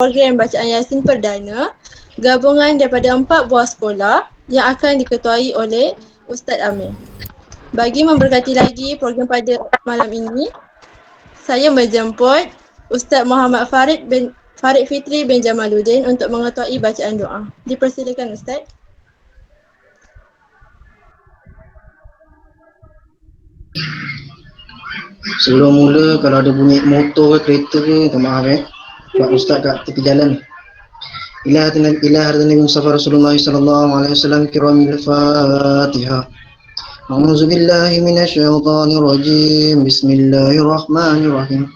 program bacaan Yasin Perdana gabungan daripada 4 buah sekolah yang akan diketuai oleh Ustaz Amir. Bagi memberkati lagi program pada malam ini, saya menjemput Ustaz Muhammad Farid Fitri bin Jamaluddin untuk mengetuai bacaan doa. Dipersilakan Ustaz. Sebelum mula, kalau ada bunyi motor ke kereta ke, minta maaf sebab Ustaz kat tepi jalan. Ila hadapan Nabi Mustafa Rasulullah sallallahu alaihi wasallam kiramil Fatihah. A'udzu billahi minasyaitonir rajim. Bismillahirrahmanirrahim.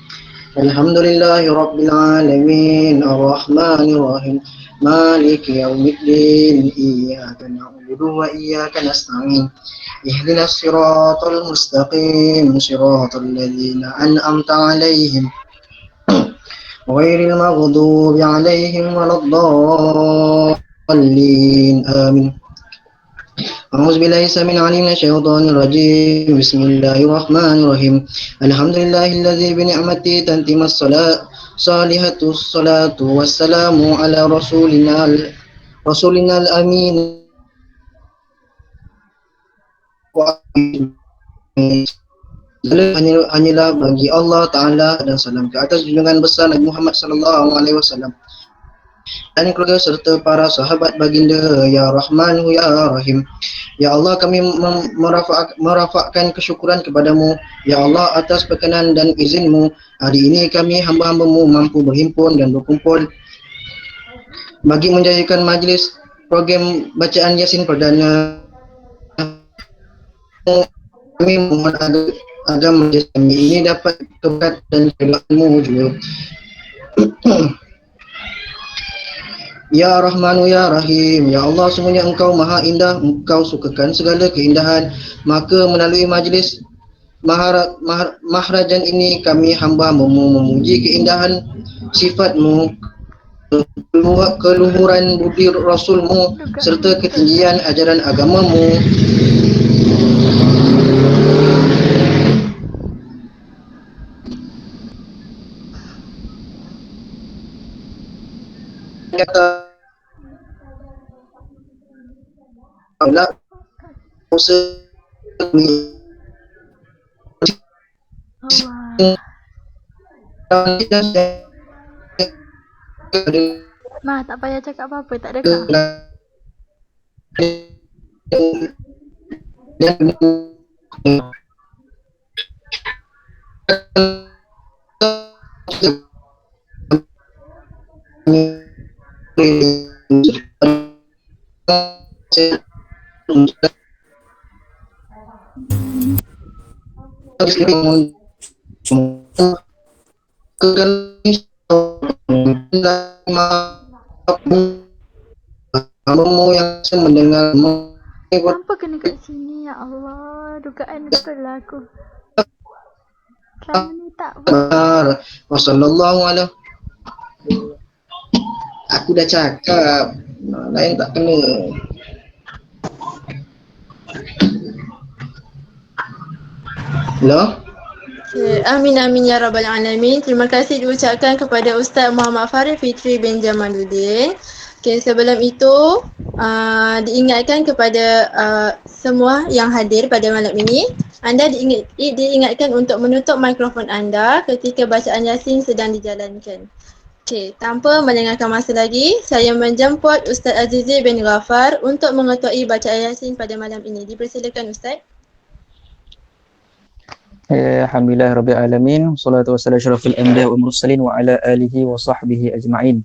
Alhamdulillahi rabbil alamin. Arrahmanir rahim. Maliki yaumiddin. Iyyaka na'budu wa iyyaka nasta'in. اهدنا الصراط المستقيم صراط الذين أنعمت عليهم غير المغضوب عليهم ولا الضالين آمين. أعوذ بالله السميع العليم من الشيطان الرجيم. بسم الله الرحمن الرحيم. الحمد لله الذي بنعمته تتم الصلاة صالحة الصلاة والسلام على رسولنا الأمين hanyalah bagi Allah Ta'ala dan salam ke atas junjungan besar Nabi Muhammad sallallahu alaihi wasallam dan keluarga serta para sahabat baginda. Ya Rahman Ya Rahim. Ya Allah, kami merafakkan kesyukuran kepadamu ya Allah atas perkenan dan izinmu. Hari ini kami hamba-hambamu mampu berhimpun dan berkumpul bagi menjayakan majlis program bacaan Yasin Perdana. Kami mohon agar majlis kami ini dapat berkat dan keberkatan-Mu juga. Ya Rahmanu Ya Rahim. Ya Allah, sungguhnya Engkau Maha Indah, Engkau sukakan segala keindahan. Maka melalui majlis mahrajan ini kami hamba-Mu memuji keindahan sifat-Mu, keluhuran budi Rasul-Mu serta ketinggian ajaran agama-Mu. Kata Allah Ma, tak payah cakap apa-apa, tak ada kah? yang mendengar Apa kena kat sini, ya Allah? Dugaan betul lah aku. Selama ni tak benar. Wassallallahu alaihi. Aku dah cakap, lain tak kena. Hello? Okay. Amin amin ya rabbal alamin. Terima kasih diucapkan kepada Ustaz Muhammad Farid Fitri bin Jamaluddin. Okay, sebelum itu diingatkan kepada semua yang hadir pada malam ini, anda diingatkan untuk menutup mikrofon anda ketika bacaan Yasin sedang dijalankan. Okey, tanpa melengahkan masa lagi, saya menjemput Ustaz Azizi bin Ghaffar untuk mengetuai bacaan Yasin pada malam ini. Dipersilakan Ustaz. Alhamdulillah Rabbil Alamin. Salatu wassalamu syarafil anbiya wal mursalin wa ala alihi wa sahbihi ajma'in.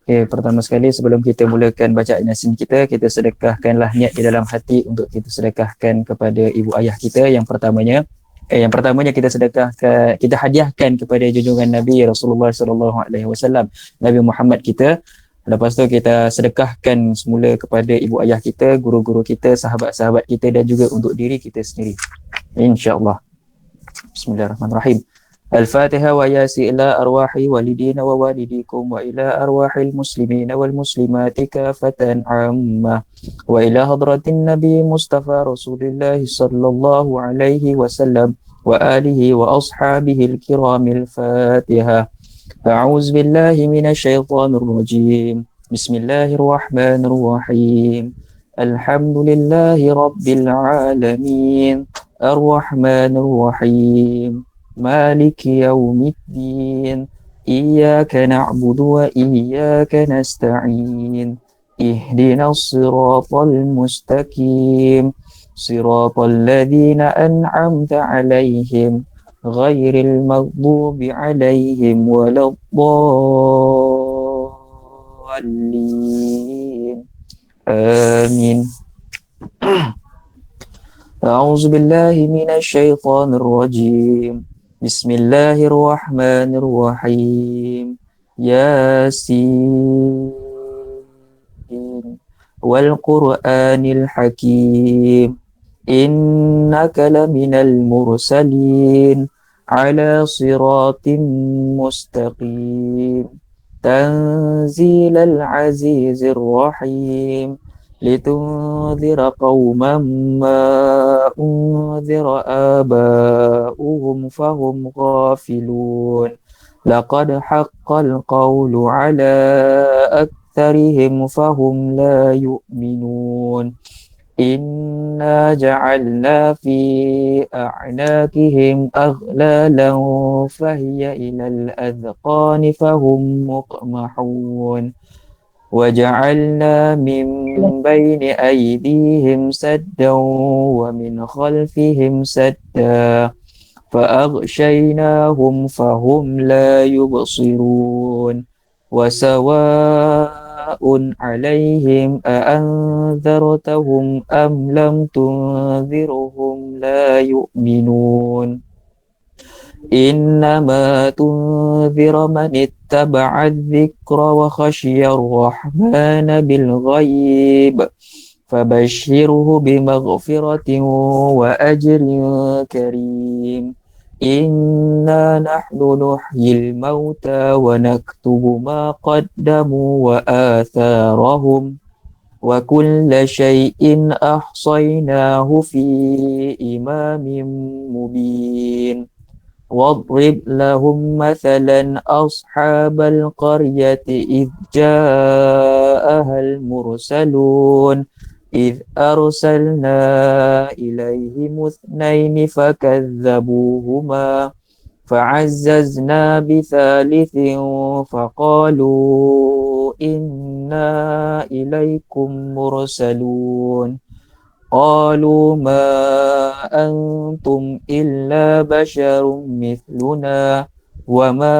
Okay, pertama sekali sebelum kita mulakan bacaan Yasin kita sedekahkanlah niat di dalam hati untuk kita sedekahkan kepada ibu ayah kita. Yang pertamanya kita sedekahkan, kita hadiahkan kepada junjungan Nabi Rasulullah sallallahu alaihi wasallam, Nabi Muhammad kita. Lepas tu kita sedekahkan semula kepada ibu ayah kita, guru-guru kita, sahabat-sahabat kita dan juga untuk diri kita sendiri. Insya-Allah. Bismillahirrahmanirrahim. Al-Fatihah wa yasi ila arwahi walidina wa walidikum wa ila arwahil muslimina wal muslimati kafatan amma wa ila hadratin Nabi Mustafa Rasulullah sallallahu alaihi wasallam wa alihi wa ashabihi al-kiramil Fatihah. أعوذ بالله من الشيطان الرجيم. بسم الله الرحمن الرحيم. الحمد لله رب العالمين الرحمن الرحيم مالك يوم الدين إياك نعبد وإياك نستعين اهدنا الصراط المستقيم صراط الذين أنعمت عليهم غير المغضوب عليهم ولا الضالين آمين. أعوذ بالله من الشيطان الرجيم. بسم الله الرحمن الرحيم. ياسين والقرآن الحكيم إنك لمن المرسلين على صراط مستقيم تنزيل العزيز الرحيم لتنذر قوما ما أنذر آباؤهم فهم غافلون لقد حق القول على أكثرهم فهم لا يؤمنون إنا جعلنا في أعناقهم أغلالا فهي إلى الأذقان فهم مقمحون وجعلنا من بين أيديهم سدا ومن خلفهم سدا فأغشيناهم فهم لا يبصرون وسواء عليهم أأنذرتهم أم لم تنذرهم لا يؤمنون إنما تنذر من اتبع الذكر وخشي الرحمن بالغيب فبشره بمغفرة وأجر كريم إنا نحن نحيي الموتى ونكتب ما قدموا وآثارهم وكل شيء أحصيناه في إمام مبين واضرب لهم مثلا أصحاب القرية إذ جاءها المرسلون إذ أرسلنا إليهم اثنين فكذبوهما فعززنا بثالث فقالوا إنا إليكم مرسلون قالوا ما أنتم إلا بشر مثلنا وما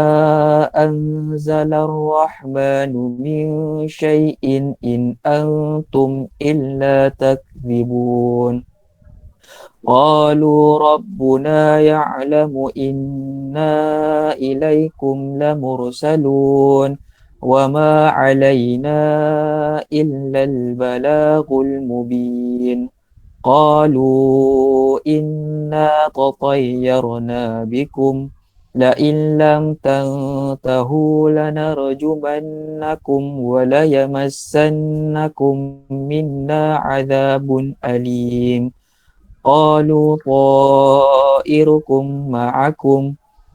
أنزل الرحمن من شيء إن أنتم إلا تكذبون قالوا ربنا يعلم إنا إليكم لمرسلون وما علينا إلا البلاغ المبين قالوا إنا تطيرنا بكم لئن لم تنتهوا لنرجمنكم وليمسنكم منا عذاب أليم قالوا طائركم معكم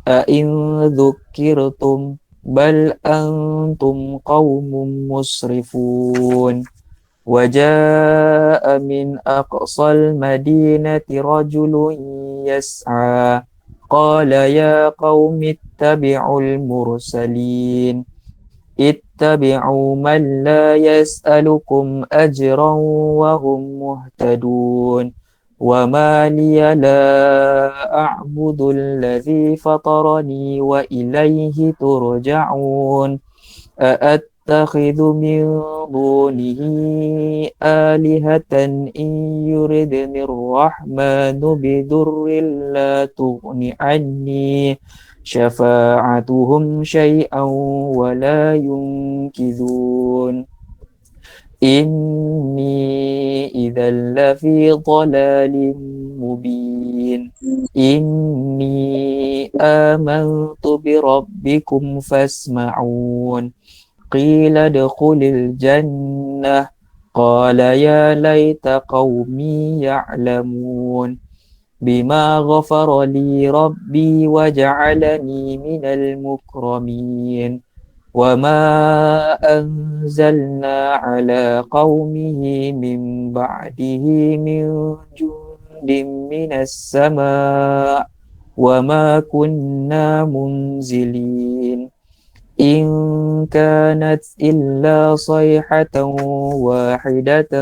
أئن ذكرتم بل أنتم قوم مسرفون وجاء من أقصى المدينة رجل يسعى قال يا قوم اتبعوا المرسلين اتبعوا من لا يسألكم أجرا وهم مهتدون وما لي لا أعبد الذي فطرني وإليه ترجعون أأتخذ من دونه آلهة إن يردني الرحمن بضر لا تغن عني شفاعتهم شيئا ولا ينقذون إني إذا لفي ضلال مبين إني آمنت بربكم فاسمعون قيل ادخل الجنة قال يا ليت قومي يعلمون بما غفر لي ربي وجعلني من المكرمين وما أنزلنا على قومه من بعده من جند من السماء وما كنا منزلين إن كانت إلا صيحة واحدة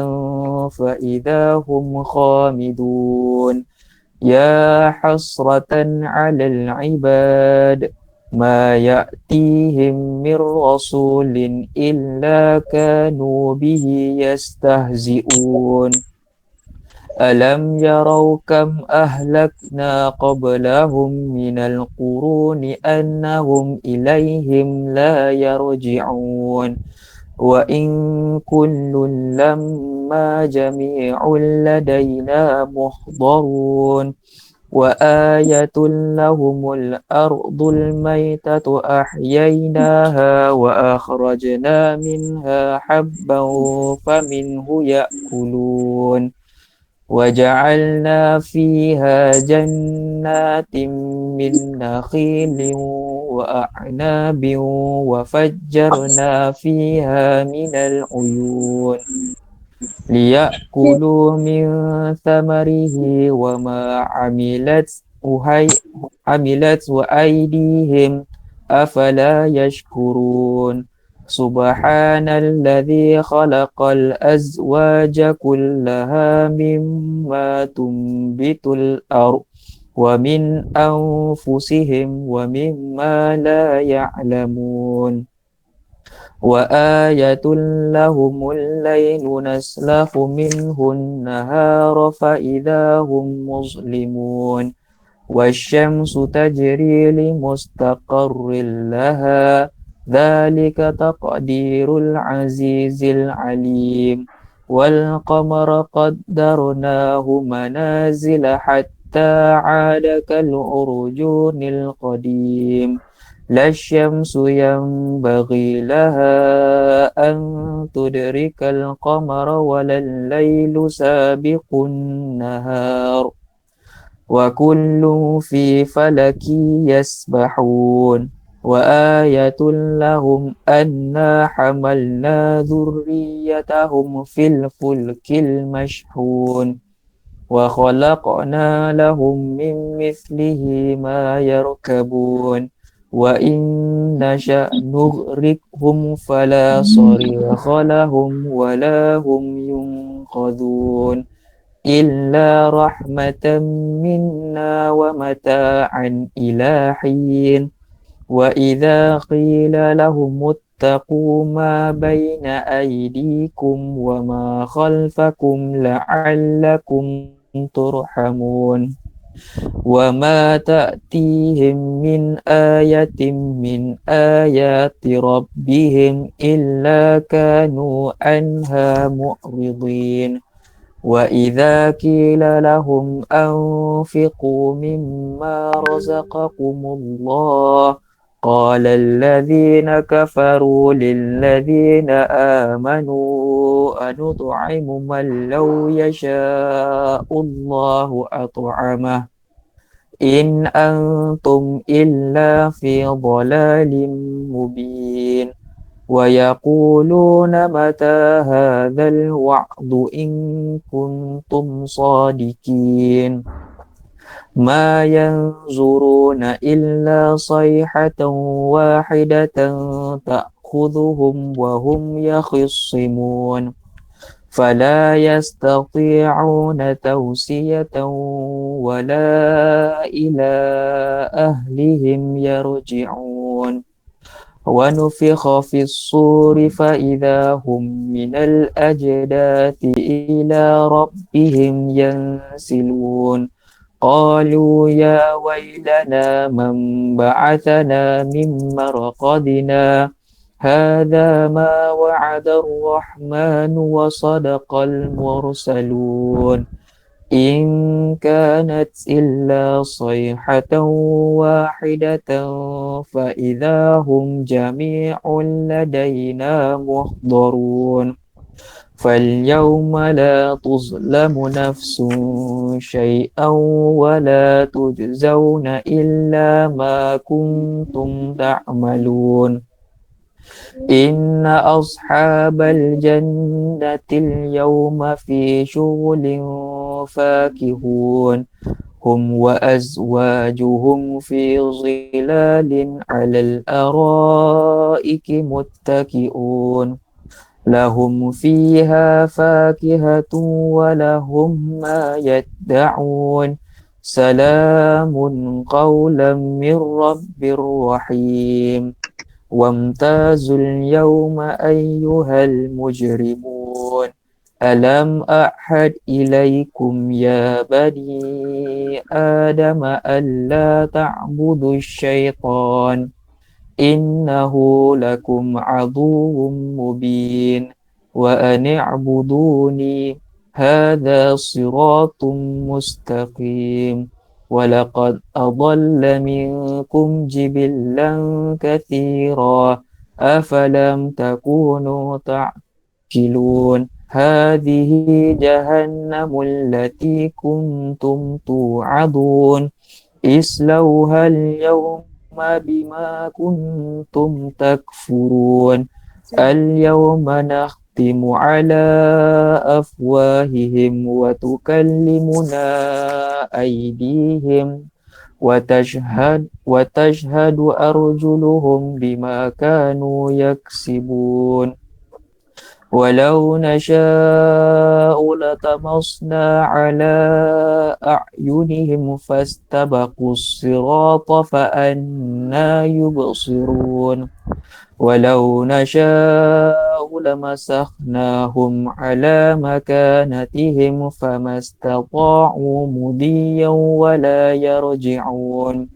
فإذا هم خامدون يا حسرة على العباد ما يأتيهم من رسول إلا كانوا به يستهزئون ألم يروا كم أهلكنا قبلهم من القرون أنهم إليهم لا يرجعون وإن كل لما جميع لدينا محضرون وآية لهم الأرض الميتة أحييناها وأخرجنا منها حبا فمنه يأكلون وجعلنا فيها جنات من نخيل وأعناب وفجرنا فيها من العيون ليأكلوا من ثمره وما عملت وأيديهم أفلا يشكرون سبحان الذي خلق الأزواج كلها مما تنبت الأرض ومن أنفسهم ومما لا يعلمون وآية لهم الليل نسلخ منه النهار فإذا هم مظلمون والشمس تجري لمستقر لها ذلك تقدير العزيز العليم والقمر قدرناه منازل حتى عاد كالعرجون القديم لا الشمس ينبغي لها أن تدرك القمر ولا الليل سابق النهار وكل في فلك يسبحون وآية لهم أنا حملنا ذريتهم في الفلك المشحون وخلقنا لهم من مثله ما يركبون وإن نشأ نغرقهم فلا صريخ لهم ولا هم ينقذون إلا رحمة منا ومتاعا إلى حين وإذا قيل لهم اتقوا ما بين أيديكم وما خلفكم لعلكم ترحمون وما تأتيهم من آية من آيات ربهم إلا كانوا عنها معرضين وإذا قيل لهم أنفقوا مما رزقكم الله قال الذين كفروا للذين آمنوا أنطعم من لو يشاء الله أطعمه إن أنتم إلا في ضلال مبين ويقولون متى هذا الوعد إن كنتم صادقين ما ينظرون إلا صيحة واحدة تأخذهم وهم يخصمون فلا يستطيعون توصية ولا إلى أهلهم يرجعون ونفخ في الصور فإذا هم من الأجداث إلى ربهم ينسلون قالوا يا ويلنا من بعثنا من مرقدنا هذا ما وعد الرحمن وصدق المرسلون إن كانت إلا صيحة واحدة فإذا هم جميع لدينا محضرون فاليوم لا تظلم نفس شيئا ولا تجزون إلا ما كنتم تعملون إن أصحاب الجنة اليوم في شغل فاكهون هم وأزواجهم في ظلال على الأرائك متكئون لهم فيها فاكهة ولهم ما يدعون سلام قولا من رب رحيم وامتازوا اليوم أيها المجرمون ألم أعهد إليكم يا بني آدم ألا تعبدوا الشيطان إنه لكم عدو مبين وأن اعبدوني هذا صراط مستقيم ولقد أضل منكم جبلا كثيرا أفلم تكونوا تعقلون هذه جهنم التي كنتم توعدون اصلوها اليوم بما كنتم تكفرون اليوم نختم على أفواههم وتكلمنا أيديهم وتشهد أرجلهم بما كانوا يكسبون ولو نشاء لطمسنا على أعينهم فاستبقوا الصراط فأنى يبصرون ولو نشاء لمسخناهم على مكانتهم فما استطاعوا مضيا ولا يرجعون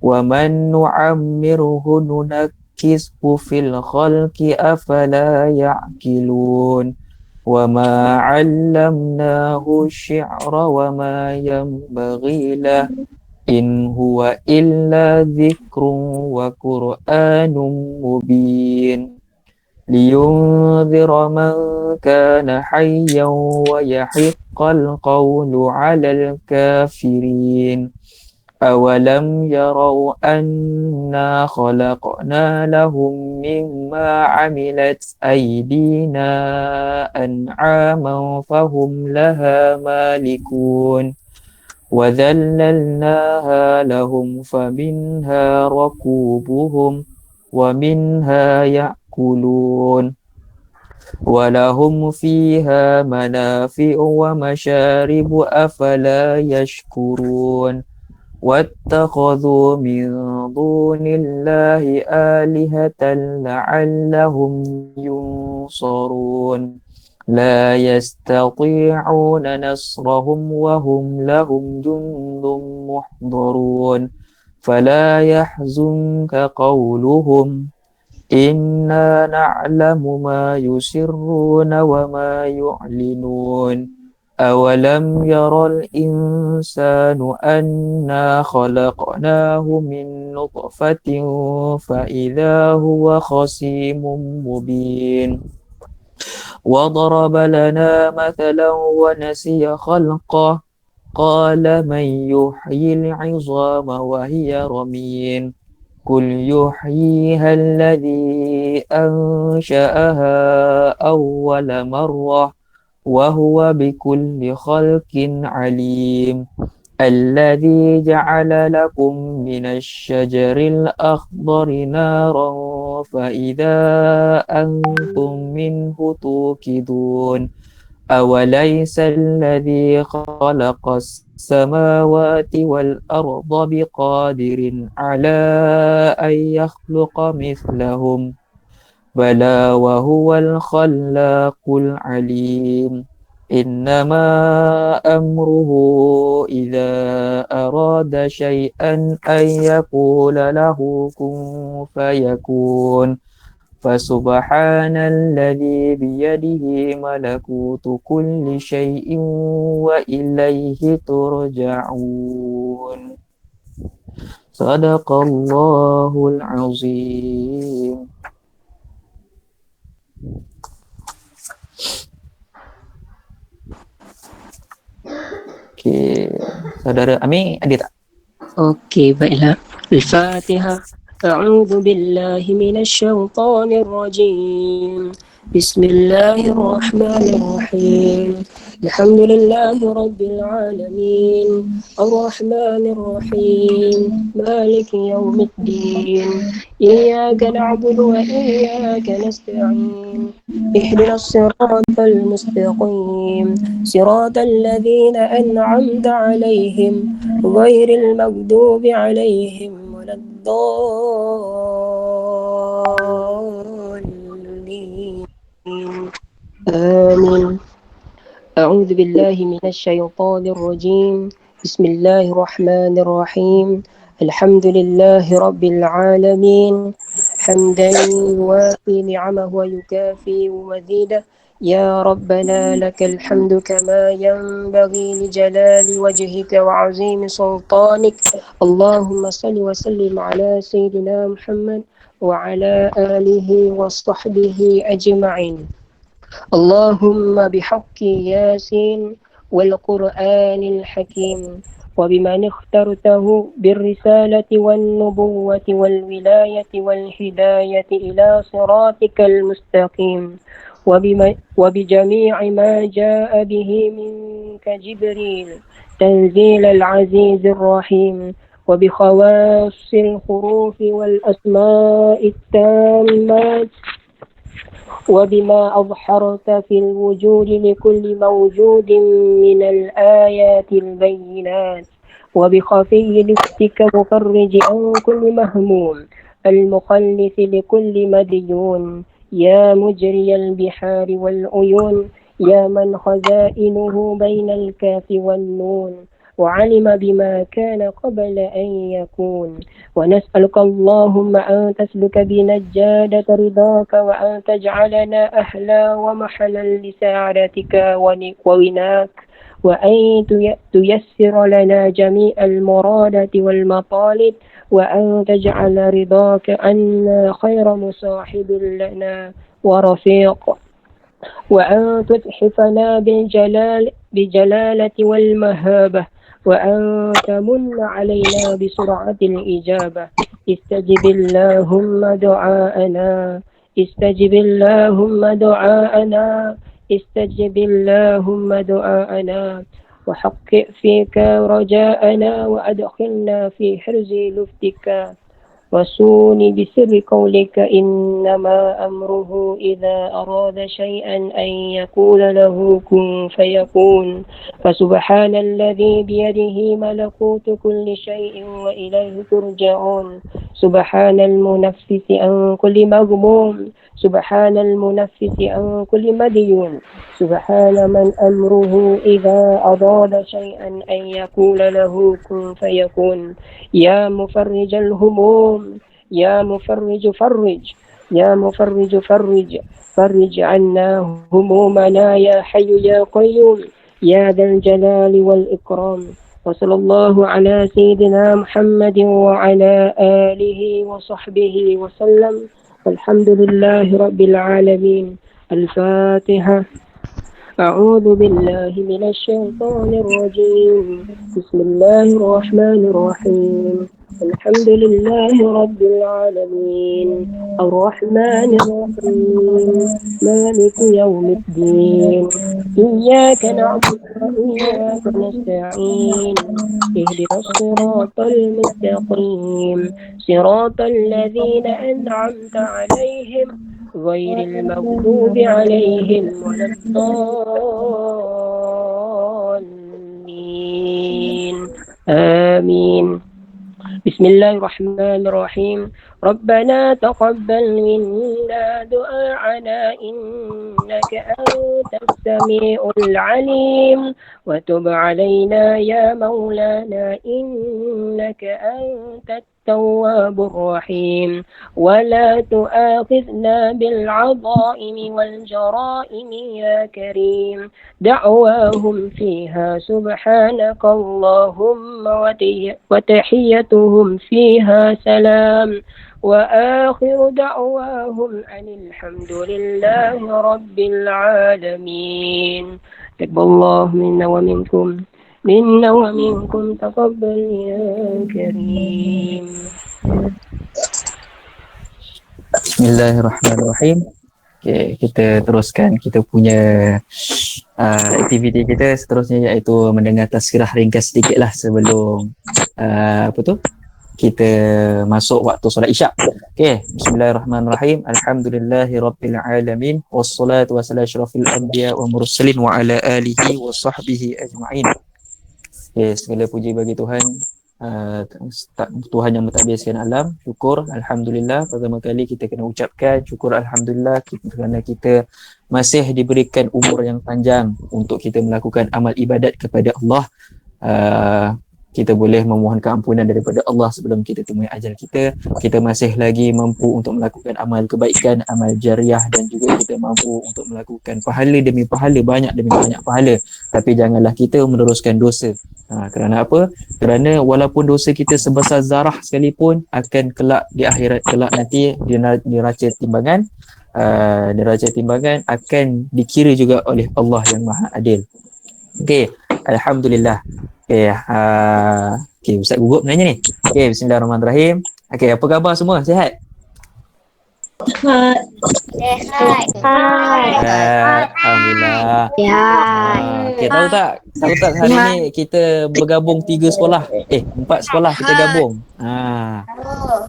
ومن نعمره ننكسه في الخلق أفلا يعقلون وما علمناه الشعر وما ينبغي له إن هو إلا ذكر وقرآن مبين لينذر من كان حيا ويحق القول على الكافرين أولم يروا أنا خلقنا لهم مما عملت أيدينا أنعاما فهم لها مالكون وذللناها لهم فمنها ركوبهم ومنها يأكلون ولهم فيها منافع ومشارب أفلا يشكرون واتخذوا من دون الله آلهة لعلهم ينصرون لا يستطيعون نصرهم وهم لهم جند محضرون فلا يحزنك قولهم إنا نعلم ما يسرون وما يعلنون أولم ير الإنسان أنا خلقناه من نطفة فإذا هو خصيم مبين وضرب لنا مثلا ونسي خلقه قال من يحيي العظام وهي رميم قل يحييها الذي أنشأها أول مرة وهو بكل خلق عليم الذي جعل لكم من الشجر الأخضر نارا فإذا أنتم منه توقدون أوليس الذي خلق السماوات والأرض بقادر على أن يخلق مثلهم بلى وهو الخلاق العليم إنما أمره إذا أراد شيئا أن يقول له كن فيكون فسبحان الذي بيده ملكوت كل شيء وإليه ترجعون صدق الله العظيم. Okey. Saudara Ami, ada tak? Okey, baiklah. Al-Fatihah. A'udzu billahi minasy syaithanir rajim. Bismillahirrahmanirrahim. Alhamdulillahi rabbil alamin. Ar-Rahmanir Rahim. Maliki yaumiddin. Iyyaka na'budu wa iyyaka nasta'in. اهدنا الصراط المستقيم صراط الذين أنعمت عليهم غير المغضوب عليهم ولا الضالين آمين. أعوذ بالله من الشيطان الرجيم. بسم الله الرحمن الرحيم. الحمد لله رب العالمين حمدا يوافي نعمه ويكافي مزيده. يا ربنا لك الحمد كما ينبغي لجلال وجهك وعظيم سلطانك. اللهم صل وسلم على سيدنا محمد وعلى آله وصحبه أجمعين. اللهم بحق ياسين والقرآن الحكيم وبمن اخترته بالرسالة والنبوة والولاية والهداية إلى صراطك المستقيم وبجميع ما جاء به منك جبريل تنزيل العزيز الرحيم وبخواص الحروف والأسماء التامات وبما أظهرت في الوجود لكل موجود من الآيات البينات وبخفي لفتك مفرج عن كل مهموم المخلص لكل مديون يا مجري البحار والعيون يا من خزائنه بين الكاف والنون وعلم بما كان قبل أن يكون. ونسألك اللهم أن تسلك بنا الجادة رضاك وأن تجعلنا أهلا ومحلا لسعادتك وغناك وأن تيسر لنا جميع المرادات والمطالب وأن تجعل رضاك عنا خير مصاحب لنا ورفيق وأن تتحفنا بالجلالة والمهابة وأن تمن علينا بسرعة الإجابة. استجب اللهم دعاءنا استجب اللهم دعاءنا استجب اللهم دعاءنا وحقق فيك رجاءنا وأدخلنا في حرز لفتك وصوني بسر قولك إنما أمره إذا أراد شيئا أن يقول له كن فيكون. فسبحان الذي بيده ملكوت كل شيء وإليه ترجعون. سبحان المنفس عن كل مغموم سبحان المنفس عن كل مديون. سبحان من أمره إذا أراد شيئا أن يقول له كن فيكون. يا مفرج الهموم يا مفرج فرج يا مفرج فرج عنا همومنا يا حي يا قيوم يا ذا الجلال والإكرام. وصلى الله على سيدنا محمد وعلى آله وصحبه وسلم والحمد لله رب العالمين. الفاتحة. أعوذ بالله من الشيطان الرجيم. بسم الله الرحمن الرحيم. الحمد لله رب العالمين الرحمن الرحيم مالك يوم الدين إياك نعبد وإياك نستعين اهدنا الصراط المستقيم صراط الذين أنعمت عليهم غير المغضوب عليهم ولا الضالين آمين. بسم الله الرحمن الرحيم. ربنا تقبل منا دعاءنا إنك أنت السميع العليم وتب علينا يا مولانا إنك أنت التواب الرحيم ولا تؤاخذنا بالعظائم والجرائم يا كريم. دعواهم فيها سبحانك اللهم وتحيتهم فيها سلام وآخر دعواهم أن الحمد لله رب العالمين. تقبل الله منا ومنكم منا ومنكم تقبل يا كريم. Bismillahirrahmanirrahim. Okay, kita teruskan kita punya aktiviti kita seterusnya, iaitu mendengar tazkirah ringkas sedikit lah sebelum apa tu kita masuk waktu solat isyak. Okay, bismillahirrahmanirrahim. Alhamdulillahirabbil alamin wassalatu wassalamu asyrafil anbiya wa mursalin wa ala alihi wa sahbihi ajma'in. Okay, segala puji bagi Tuhan, Tuhan yang mentadbirkan alam. Syukur alhamdulillah, pertama kali kita kena ucapkan syukur alhamdulillah kerana kita masih diberikan umur yang panjang untuk kita melakukan amal ibadat kepada Allah. Kita boleh memohonkan ampunan daripada Allah sebelum kita temui ajal kita. Kita masih lagi mampu untuk melakukan amal kebaikan, amal jariah, dan juga kita mampu untuk melakukan pahala demi pahala, banyak demi banyak pahala. Tapi janganlah kita meneruskan dosa. Kerana apa? Kerana walaupun dosa kita sebesar zarah sekalipun, akan kelak di akhirat kelak nanti neraca timbangan akan dikira juga oleh Allah yang Maha Adil. Okey, alhamdulillah. Okey, Ustaz gugup nanya ni. Okey, bismillahirrahmanirrahim. Okey, apa khabar semua? Sihat? Sehat. Alhamdulillah. Okey, tahu tak hari ni kita bergabung 3 sekolah. 4 sekolah kita gabung.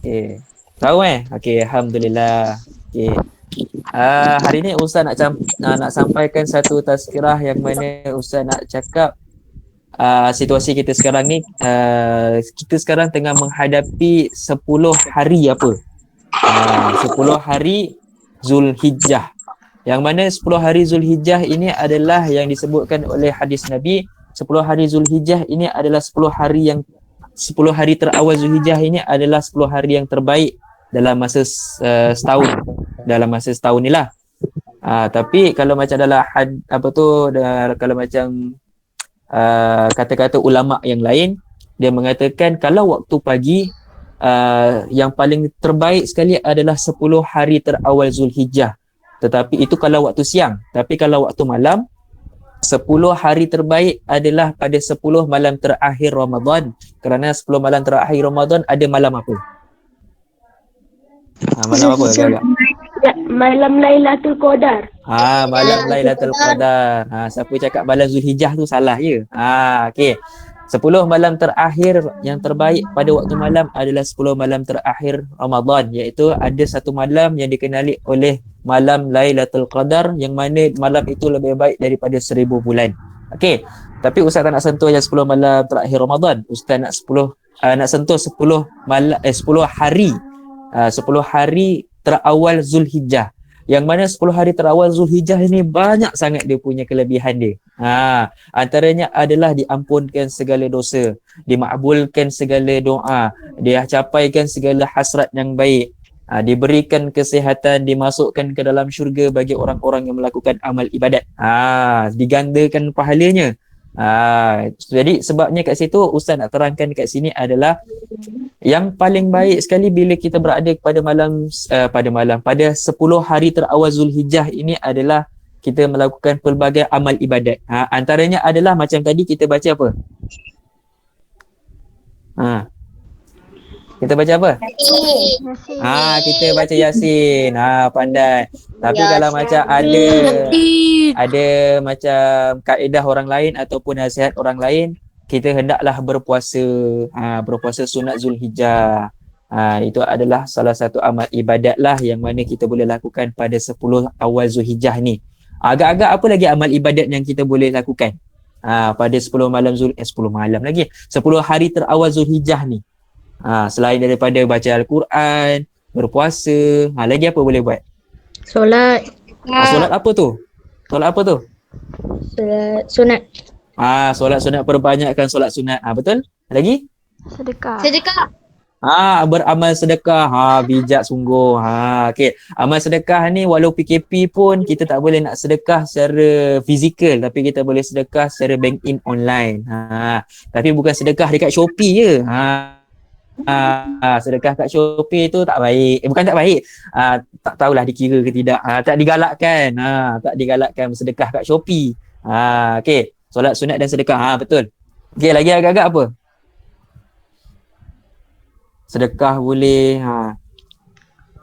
Okey. Tahu Okey, alhamdulillah. Okey. Hari ni Ustaz nak sampaikan satu tazkirah yang mana Ustaz nak cakap situasi kita sekarang ni. Kita sekarang tengah menghadapi 10 hari apa? 10 hari Zulhijjah. Yang mana 10 hari Zulhijjah ini adalah yang disebutkan oleh hadis Nabi. 10 hari Zulhijjah ini adalah 10 hari terawal Zulhijjah ini adalah 10 hari yang terbaik dalam masa setahun. Dalam masa setahun ni lah. Tapi kalau macam dalam kalau macam kata-kata ulama yang lain, dia mengatakan kalau waktu pagi yang paling terbaik sekali adalah 10 hari terawal Zulhijjah. Tetapi itu kalau waktu siang. Tapi kalau waktu malam, 10 hari terbaik adalah pada 10 malam terakhir Ramadan. Kerana 10 malam terakhir Ramadan ada malam apa? Malam apa agak-agak? Malam Lailatul Qadar. Malam Lailatul Qadar. Siapa cakap malam Zulhijjah tu salah je. Okey. 10 malam terakhir yang terbaik pada waktu malam adalah 10 malam terakhir Ramadan, iaitu ada satu malam yang dikenali oleh malam Lailatul Qadar, yang mana malam itu lebih baik daripada 1000 bulan. Okey. Tapi Ustaz tak nak sentuh yang 10 malam terakhir Ramadan. Ustaz nak sentuh 10 hari 10 hari terawal Zulhijjah. Yang mana 10 hari terawal Zulhijjah ini banyak sangat dia punya kelebihan dia. Antaranya adalah diampunkan segala dosa, dimakbulkan segala doa, dia capaikan segala hasrat yang baik, diberikan kesihatan, dimasukkan ke dalam syurga bagi orang-orang yang melakukan amal ibadat. Digandakan pahalanya. Jadi sebabnya kat situ Ustaz nak terangkan kat sini adalah yang paling baik sekali bila kita berada pada 10 hari terawal Zulhijjah ini adalah kita melakukan pelbagai amal ibadat. Antaranya adalah macam tadi kita baca apa? Kita baca apa? Kita baca Yasin. Pandai. Tapi kalau macam ada macam kaedah orang lain ataupun nasihat orang lain, kita hendaklah berpuasa. Berpuasa sunat Zulhijjah. Itu adalah salah satu amal ibadat lah yang mana kita boleh lakukan pada 10 awal Zulhijjah ni. Agak-agak apa lagi amal ibadat yang kita boleh lakukan pada 10 hari terawal Zulhijjah ni? Selain daripada baca Al-Quran, berpuasa, lagi apa boleh buat? Solat. Solat apa tu? Solat Solat sunat. Solat sunat, perbanyakkan solat sunat. Betul? Lagi? Sedekah. Beramal sedekah. Bijak sungguh. Okey. Amal sedekah ni walau PKP pun kita tak boleh nak sedekah secara fizikal, tapi kita boleh sedekah secara bank in online. Tapi bukan sedekah dekat Shopee je. Sedekah kat Shopee tu tak baik. Bukan tak baik. Tak tahulah dikira ke tidak. Tak digalakkan. Tak digalakkan sedekah kat Shopee. Okey. Solat sunat dan sedekah. Betul. Okey, lagi agak-agak apa? Sedekah boleh.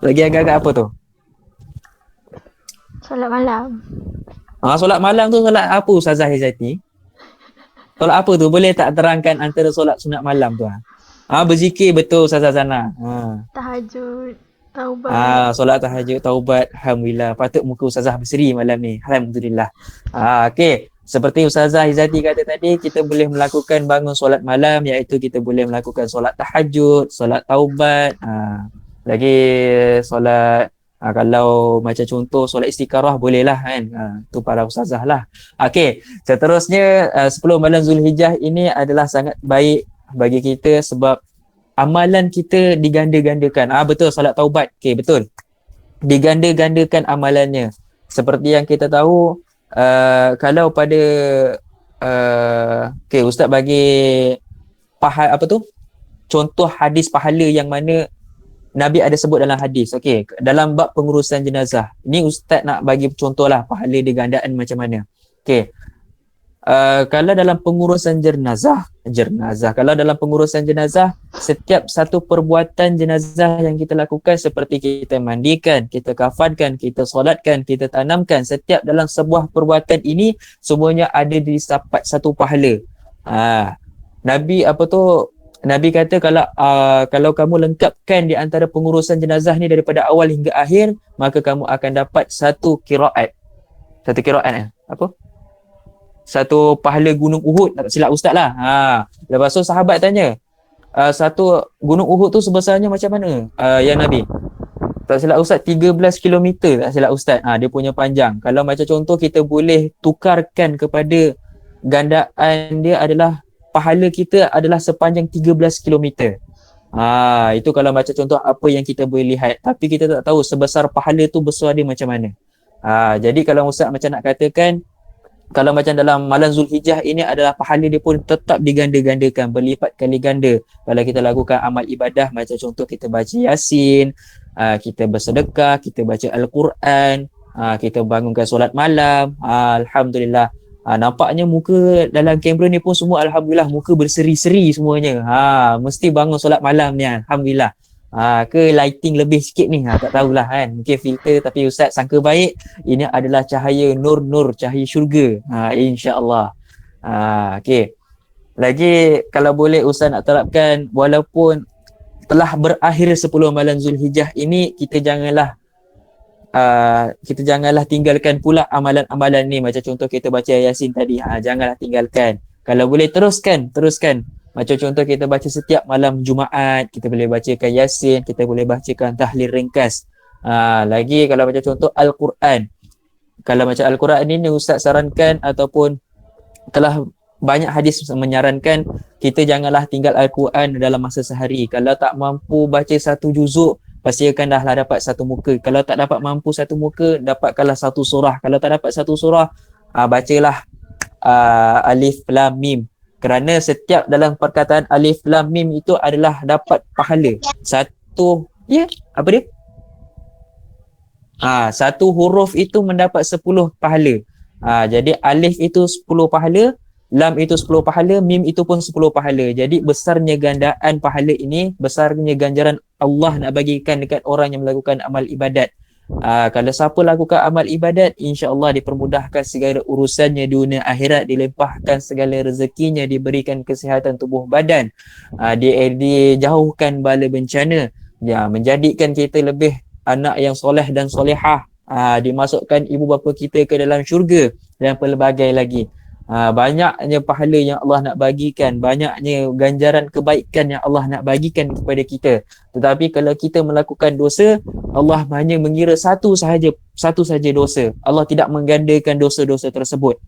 Lagi agak-agak apa tu? Solat malam. Solat malam tu solat apa Ustazah Hizati? Solat apa tu? Boleh tak terangkan antara solat sunat malam tu? Berzikir betul Ustazah Zana. Tahajud. Taubat. Solat tahajud, taubat. Alhamdulillah. Patut muka Ustazah berseri malam ni. Alhamdulillah. Okey. Seperti Ustazah Hizati kata tadi, kita boleh melakukan bangun solat malam, iaitu kita boleh melakukan solat tahajud, solat taubat, lagi solat kalau macam contoh solat istikharah boleh lah kan. Tu para ustazah lah. Okey, seterusnya 10 malam Zulhijjah ini adalah sangat baik bagi kita sebab amalan kita diganda-gandakan. Betul, solat taubat. Okey, betul. Diganda-gandakan amalannya. Seperti yang kita tahu, kalau pada okey, ustaz bagi contoh hadis pahala yang mana Nabi ada sebut dalam hadis. Okey, dalam bab pengurusan jenazah. Ini ustaz nak bagi contohlah pahala digandaan macam mana. Okey. Kalau dalam pengurusan jenazah, kalau dalam pengurusan jenazah, setiap satu perbuatan jenazah yang kita lakukan seperti kita mandikan, kita kafankan, kita solatkan, kita tanamkan, setiap dalam sebuah perbuatan ini semuanya ada didapat satu pahala. Nabi kata kalau kamu lengkapkan di antara pengurusan jenazah ni daripada awal hingga akhir, maka kamu akan dapat satu qiraat. Satu qiraat apa? Satu pahala gunung Uhud, tak silap ustaz lah. Lepas tu sahabat tanya, satu gunung Uhud tu sebesarnya macam mana? Ya Nabi. Tak silap ustaz 13 km, tak silap ustaz. Dia punya panjang. Kalau macam contoh kita boleh tukarkan kepada gandaan dia adalah pahala kita adalah sepanjang 13 km. Itu kalau macam contoh apa yang kita boleh lihat. Tapi kita tak tahu sebesar pahala tu besar dia macam mana. Jadi kalau ustaz macam nak katakan, kalau macam dalam malam Zulhijjah ini adalah pahala dia pun tetap diganda-gandakan, berlipat kali ganda. Kalau kita lakukan amal ibadah macam contoh kita baca Yasin, kita bersedekah, kita baca Al-Quran, kita bangunkan solat malam, Alhamdulillah. Nampaknya muka dalam kamera ni pun semua Alhamdulillah muka berseri-seri semuanya. Mesti bangun solat malam ni, Alhamdulillah. Ke lighting lebih sikit ni, tak tahulah kan, mungkin filter, tapi ustaz sangka baik ini adalah cahaya nur-nur, cahaya syurga, insya-Allah. Okey, lagi kalau boleh ustaz nak terapkan, walaupun telah berakhir 10 malam Zulhijjah ini, kita janganlah tinggalkan pula amalan-amalan ni. Macam contoh kita baca Yasin tadi, janganlah tinggalkan. Kalau boleh teruskan. Macam contoh kita baca setiap malam Jumaat, kita boleh bacakan Yasin, kita boleh bacakan tahlil ringkas. Lagi kalau macam contoh Al-Quran. Kalau macam Al-Quran ini ustaz sarankan ataupun telah banyak hadis menyarankan kita janganlah tinggal Al-Quran dalam masa sehari. Kalau tak mampu baca satu juzuk, pastikan dah dapat satu muka. Kalau tak dapat mampu satu muka, dapatkanlah satu surah. Kalau tak dapat satu surah, bacalah Alif Lam Mim. Kerana setiap dalam perkataan Alif Lam Mim itu adalah dapat pahala. Satu huruf itu mendapat 10 pahala. Jadi Alif itu 10 pahala, Lam itu 10 pahala, Mim itu pun 10 pahala. Jadi besarnya gandaan pahala ini, besarnya ganjaran Allah nak bagikan dekat orang yang melakukan amal ibadat. Kalau siapa lakukan amal ibadat, insya-Allah dipermudahkan segala urusannya dunia akhirat, dilimpahkan segala rezekinya, diberikan kesihatan tubuh badan, dijauhkan bala bencana, menjadikan kita lebih anak yang soleh dan solehah, dimasukkan ibu bapa kita ke dalam syurga dan pelbagai lagi. Banyaknya pahala yang Allah nak bagikan, banyaknya ganjaran kebaikan yang Allah nak bagikan kepada kita. Tetapi kalau kita melakukan dosa, Allah hanya mengira satu sahaja dosa. Allah tidak menggandakan dosa-dosa tersebut.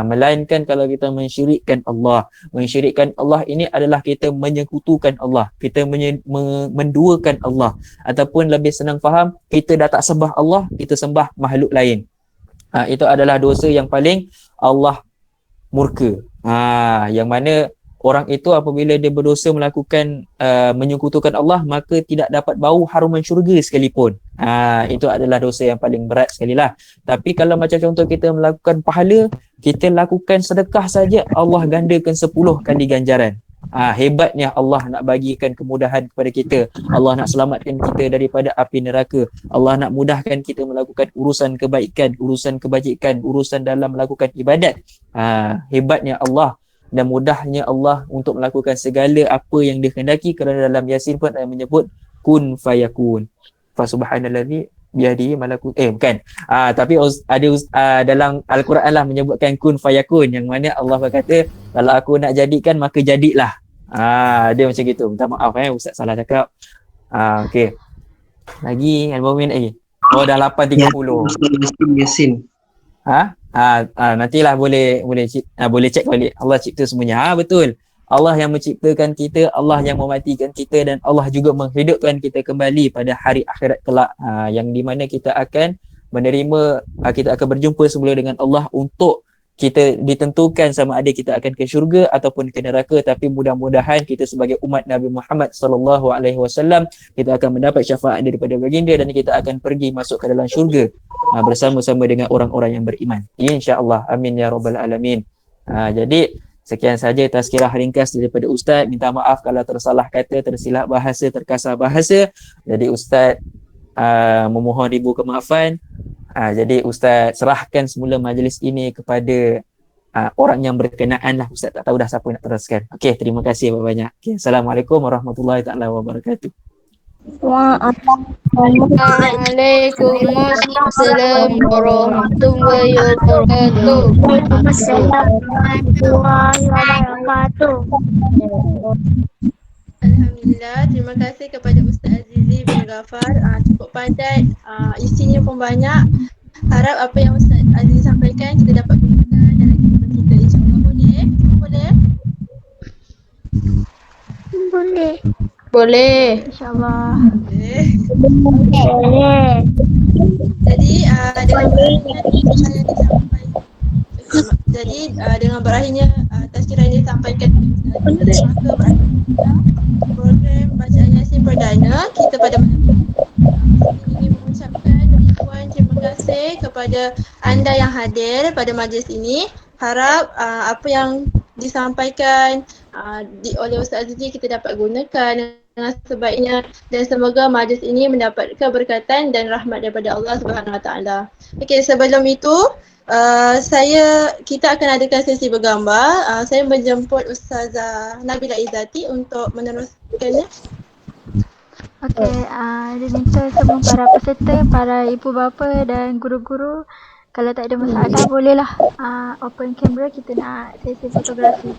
Melainkan kalau kita mensyirikkan Allah. Mensyirikkan Allah ini adalah kita menyekutukan Allah, kita menduakan Allah, ataupun lebih senang faham, kita dah tak sembah Allah, kita sembah makhluk lain. Itu adalah dosa yang paling Allah murka. Yang mana orang itu apabila dia berdosa melakukan menyekutukan Allah, maka tidak dapat bau haruman syurga sekalipun. Itu adalah dosa yang paling berat sekali lah. Tapi kalau macam contoh kita melakukan pahala, kita lakukan sedekah saja, Allah gandakan 10 kali ganjaran. Hebatnya Allah nak bagikan kemudahan kepada kita. Allah nak selamatkan kita daripada api neraka. Allah nak mudahkan kita melakukan urusan kebaikan, urusan kebajikan, urusan dalam melakukan ibadat. Hebatnya Allah dan mudahnya Allah untuk melakukan segala apa yang dikehendaki, kerana dalam Yasin pun ada menyebut kun fayakun. Fa subhanallazi biadihi malakut bukan. Tapi ada dalam Al-Quran lah menyebutkan kun fayakun, yang mana Allah berkata kalau aku nak jadikan maka jadilah. Dia macam gitu. Minta maaf Ustaz salah cakap. Okey. Lagi Al-Mumin dah 8.30. Yasin. Nantilah boleh cek balik. Allah cipta semuanya. Betul. Allah yang menciptakan kita, Allah yang mematikan kita, dan Allah juga menghidupkan kita kembali pada hari akhirat kelak, yang di mana kita akan menerima, kita akan berjumpa semula dengan Allah untuk kita ditentukan sama ada kita akan ke syurga ataupun ke neraka. Tapi mudah-mudahan kita sebagai umat Nabi Muhammad sallallahu alaihi wasallam, kita akan mendapat syafaat daripada baginda dan kita akan pergi masuk ke dalam syurga bersama-sama dengan orang-orang yang beriman, insya-Allah. Amin ya rabbal alamin. Jadi sekian saja tazkirah ringkas daripada Ustaz. Minta maaf kalau tersalah kata, tersilap bahasa, terkasar bahasa. Jadi Ustaz memohon ribu kemaafan. Jadi Ustaz serahkan semula majlis ini kepada orang yang berkenaan lah. Ustaz tak tahu dah siapa nak teruskan. Okey, terima kasih banyak. Okay, Assalamualaikum warahmatullahi taala wabarakatuh. Waalaikumsalam warahmatullahi wabarakatuh. Alhamdulillah, terima kasih kepada Ustaz Azizi bin Ghafar. Cukup padat, isinya pun banyak. Harap apa yang Ustaz Azizi sampaikan kita dapat gunakan dalam kehidupan kita, insya-Allah. Boleh? Boleh. InsyaAllah. Boleh. Jadi dengan berakhirnya tazkirah yang disampaikan, maka berakhir program bacaan Yasin perdana kita pada malam ini. Ingin mengucapkan ribuan terima kasih kepada anda yang hadir pada majlis ini. Harap apa yang disampaikan oleh Ustaz Azizi kita dapat gunakan dengan sebaiknya, dan semoga majlis ini mendapat keberkatan dan rahmat daripada Allah Subhanahu Wa Taala. Okey, sebelum itu kita akan adakan sesi bergambar. Saya menjemput Ustazah Nabila Izzati untuk meneruskannya. Okey, diminta semua para peserta, para ibu bapa dan guru-guru, kalau tak ada masalah bolehlah open camera, kita nak sesi fotografi.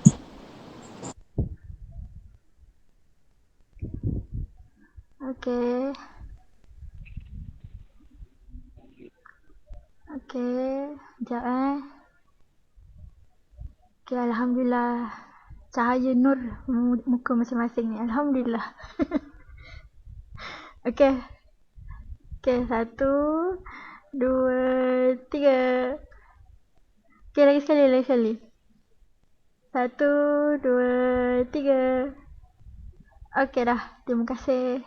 Okey. Sekejap Okey, alhamdulillah. Cahaya nur muka masing-masing ni, alhamdulillah. Okey. 1, 2, 3. Okey, lagi sekali. 1, 2, 3. Okey dah. Terima kasih.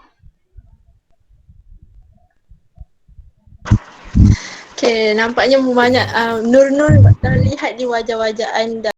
Okey, nampaknya banyak nur-nur terlihat di wajah-wajah anda.